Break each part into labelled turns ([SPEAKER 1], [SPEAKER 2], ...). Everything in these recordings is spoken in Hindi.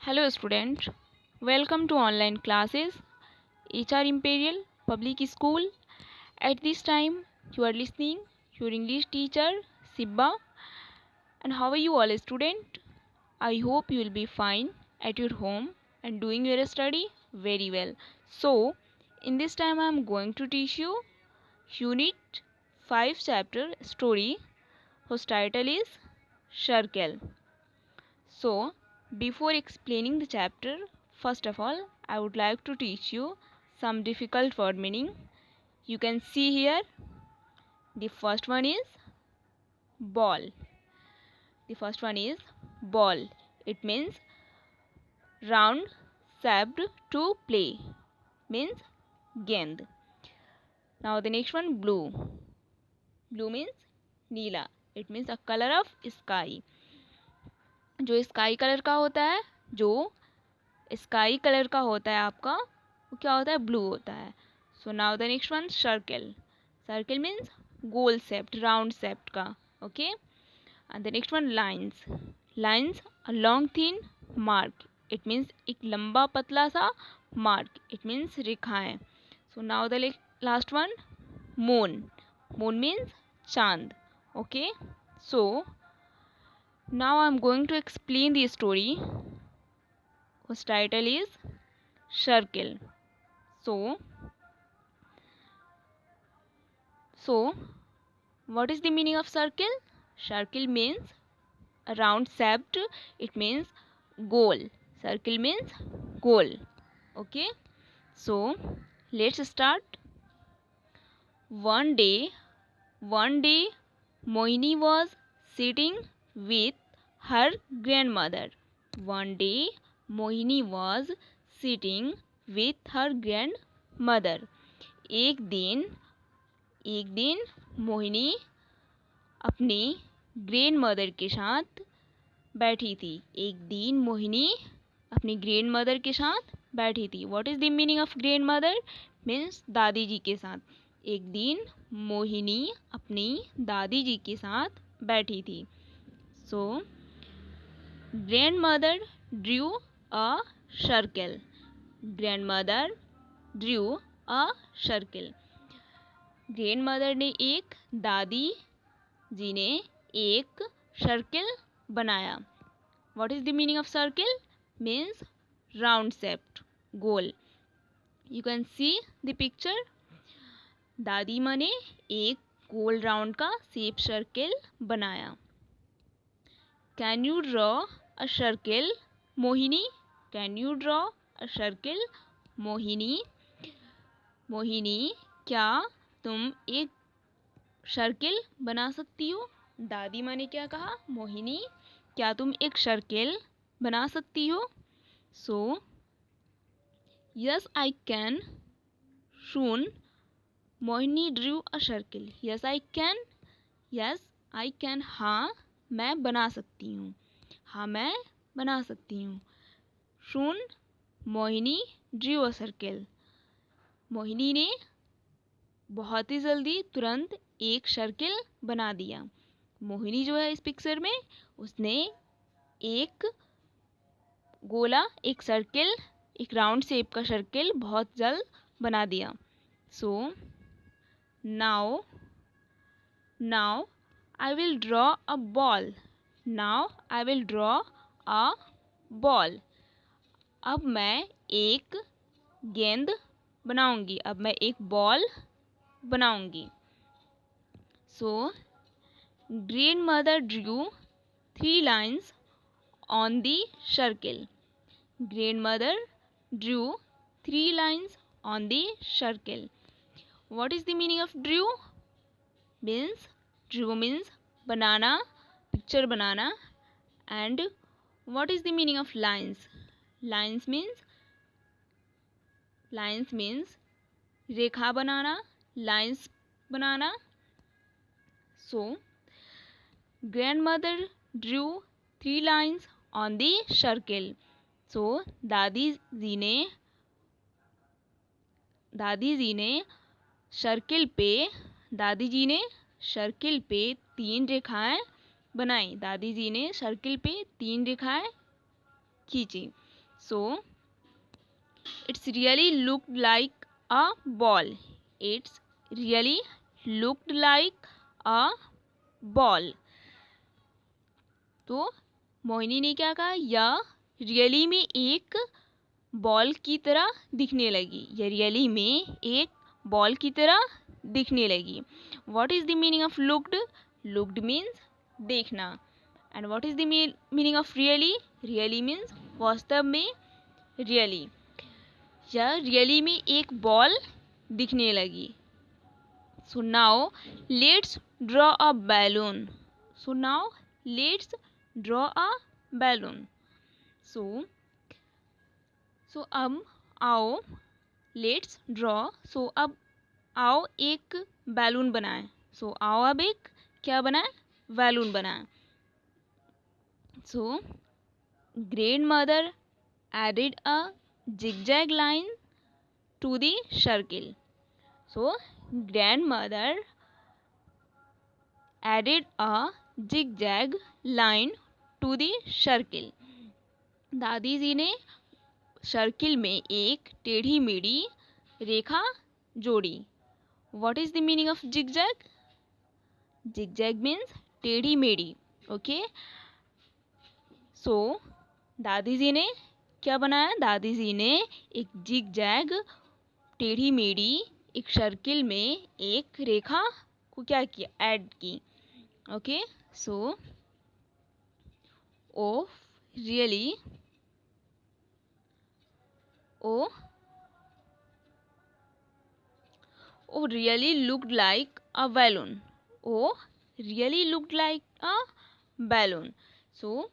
[SPEAKER 1] Hello students, welcome to online classes HR Imperial Public School. At this time you are listening your English teacher Sibba. And how are you all student? I hope you will be fine at your home and doing your study very well. So in this time I am going to teach you Unit 5 chapter story whose title is Circle. So, before explaining the chapter, first of all, I would like to teach you some difficult word meaning. You can see here, the first one is ball. The first one is ball. It means round shaped to play. Means gend. Now the next one blue. Blue means Neela. It means a color of sky. जो स्काई कलर का होता है, जो स्काई कलर का होता है आपका, वो क्या होता है? ब्लू होता है. So now the next one circle. Circle means गोल शेप्ड, राउंड शेप्ड का. Okay. And the next one lines. Lines a long thin mark. It means एक लंबा पतला सा मार्क. इट मीन्स रेखाएं. So now the last one moon. Moon means चांद. Okay. So now I am going to explain the story whose title is Circle. So what is the meaning of circle? Circle means a round shaped. It means goal. Circle means goal. Okay. So let's start. One day Mohini was sitting with her grandmother. One day Mohini was sitting with her grandmother. एक दिन मोहिनी अपनी ग्रैंडमदर के साथ बैठी थी. एक दिन मोहिनी अपनी ग्रैंडमदर के साथ बैठी थी. What is the meaning of grandmother? Means दादी जी के साथ. एक दिन मोहिनी अपनी दादी जी के साथ बैठी थी. So grandmother drew a circle. Grandmother drew a circle. Grandmother ने दादी जी ने एक सर्किल बनाया. What is the meaning of circle? Means round shaped, गोल. You can see the picture. दादी माँ ने एक गोल राउंड का शेप सर्किल बनाया. Can you draw a circle Mohini? Can you draw a circle Mohini? Mohini, क्या तुम एक सर्किल बना सकती हो? दादी माँ ने क्या कहा? मोहिनी, क्या तुम एक सर्किल बना सकती हो? So yes I can. Soon Mohini drew a circle. Yes I can. Yes I can. हाँ मैं बना सकती हूँ. हाँ मैं बना सकती हूँ. Soon Mohini drew a circle. Mohini ने बहुत ही जल्दी, तुरंत एक सर्किल बना दिया. मोहिनी जो है इस पिक्चर में, उसने एक गोला, एक सर्किल, एक राउंड शेप का सर्किल बहुत जल्द बना दिया. सो now I will draw a ball. Now I will draw a ball. अब मैं एक गेंद बनाऊंगी. अब मैं एक बॉल बनाऊंगी. सो grandmother Drew 3 lines on the circle. Grandmother drew 3 lines on the circle. What is the meaning of drew? Drew means banana, picture banana. And what is the meaning of lines? Lines means Rekha banana, lines banana. So grandmother drew 3 lines on the circle. So दादी जी ने सर्किल पे 3 रेखाएं बनाई. दादी जी ने सर्किल पे 3 रेखाएं खींची. So it's really looked like a ball. It's really looked like a ball. तो मोहिनी ने क्या कहा, यह रियली में एक बॉल की तरह दिखने लगी, यह रियली में एक बॉल की तरह दिखने लगी. What is the meaning of looked? Looked means देखना. And what is the meaning of really? Really means वास्तव में, रियली. यह रियली में एक बॉल दिखने लगी. So now let's draw a balloon. So now let's draw a balloon. So अब आओ, लेट्स ड्रॉ. सो अब आओ एक बैलून बनाएं. सो आओ अब एक क्या बनाएं? बैलून बनाएं. सो grandmother added a zigzag line to the circle. So grandmother added a zigzag line to the circle. दादी जी ने सर्किल में एक टेढ़ी मेढ़ी रेखा जोड़ी. What is the meaning of zigzag? Zigzag means टेढ़ी मेढ़ी. ओके. सो दादी जी ने क्या बनाया? दादी जी ने एक जिगजैग टेढ़ी मेढ़ी एक सर्किल में एक रेखा को क्या किया? ऐड की. Okay. So oh really really looked like a balloon. Oh really looked like a balloon. So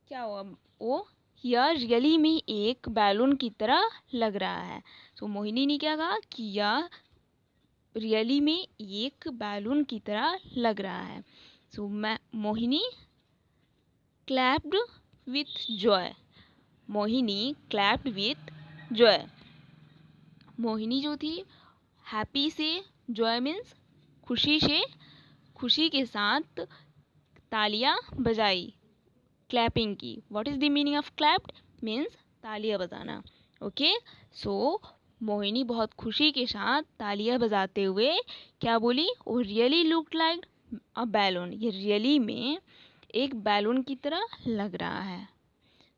[SPEAKER 1] क्या हुआ? ओ यह रियली में एक बैलून की तरह लग रहा है. सो मोहिनी ने क्या कहा कि यह रियली में एक बैलून की तरह लग रहा है. So Mohini clapped with joy. Mohini clapped with joy. Mohini जो थी हैप्पी से, जॉय मीन्स खुशी से, खुशी के साथ तालियां बजाई, क्लैपिंग की. What is the meaning of clapped? Means तालियां बजाना. ओके. सो मोहिनी बहुत खुशी के साथ तालियां बजाते हुए क्या बोली? वो really looked like a balloon. ये रियली में एक बैलून की तरह लग रहा है.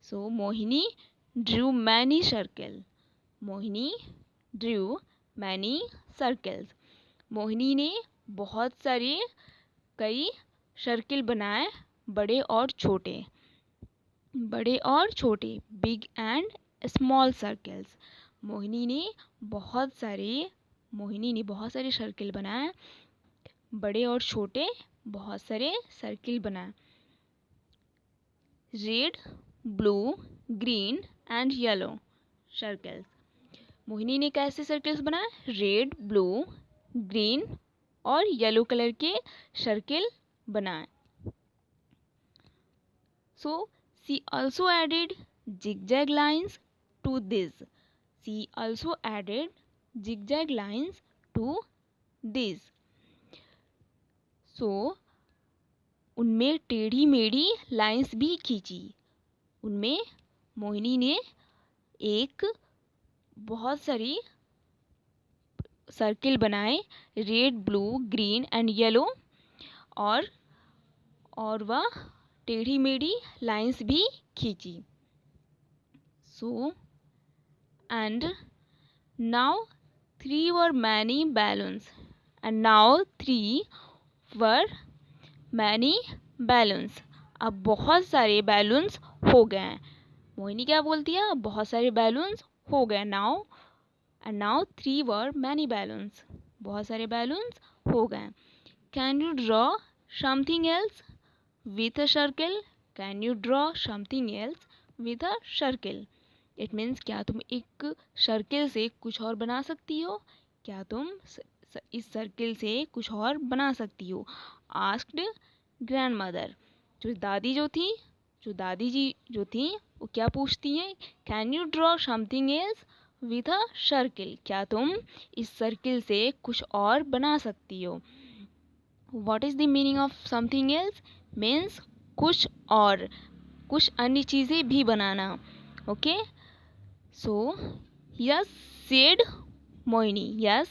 [SPEAKER 1] So Mohini drew many circle. Mohini drew many circles. Mohini ने बहुत सारे कई सर्किल बनाए, बड़े और छोटे, बड़े और छोटे, big and small circles. Mohini ने बहुत सारे सर्किल बनाए, बड़े और छोटे बहुत सारे सर्किल बनाए. Red, blue, green and yellow circles. Mohini ने कैसे सर्कल्स बनाए? रेड, ब्लू, ग्रीन और येलो कलर के सर्किल बनाए. So she also added zigzag lines to this. She also added zigzag lines to this. So उनमें टेढ़ी मेढ़ी लाइंस भी खींची. उनमें मोहिनी ने एक बहुत सारी सर्किल बनाए, red, blue, green and yellow, और वह टेढ़ी मेढ़ी लाइंस भी खींची. So and now 3 were many balloons. And now 3 were many balloons. अब बहुत सारे बैलून्स हो गए हैं. मोहिनी क्या बोलती है? अब बहुत सारे बैलून्स हो गए. Now and now 3 were many balloons. बहुत सारे बैलून्स हो गए. Can you draw something else with a circle? Can you draw something else with a circle? It means क्या तुम एक सर्किल से कुछ और बना सकती हो? क्या तुम इस सर्किल से कुछ और बना सकती हो? Asked grandmother. जो दादी जी जो थी वो क्या पूछती हैं? Can you draw something else with a circle? क्या तुम इस सर्किल से कुछ और बना सकती हो? What is the meaning of something else? Means कुछ और, कुछ अन्य चीज़ें भी बनाना. Okay, so yes, said Mohini. Yes,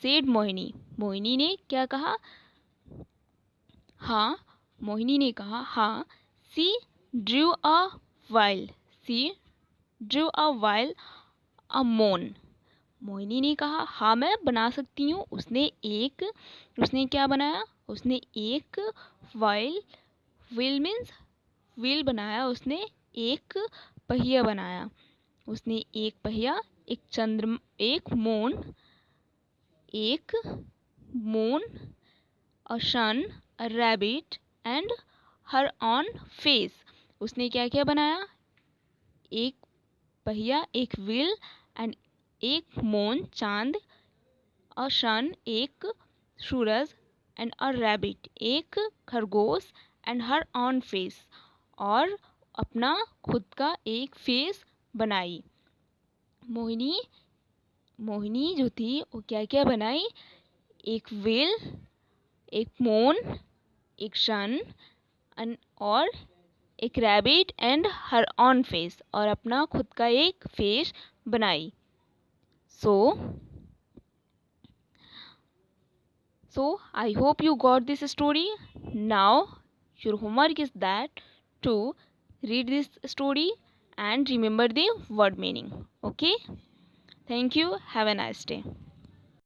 [SPEAKER 1] said Mohini. Mohini ने क्या कहा? हाँ, मोहिनी ने कहा हाँ. She drew a while. She drew a while a moon. Mohini ने कहा हाँ मैं बना सकती हूँ. उसने क्या बनाया? उसने एक while. Wheel means wheel बनाया. उसने एक पहिया बनाया. उसने एक पहिया, एक moon, a sun, a rabbit and her own face. उसने क्या क्या बनाया? एक पहिया, एक wheel and एक moon चांद, a sun एक सूरज and a rabbit एक खरगोश and her own face और अपना खुद का एक फेस बनाई. मोहिनी जो थी वो क्या क्या बनाई? एक व्हेल, एक मून, एक सन और एक rabbit and her on face और अपना खुद का एक फेस बनाई. So I hope you got this story. Now your homework is that to read this story and remember the word meaning. Okay, thank you, have a nice day.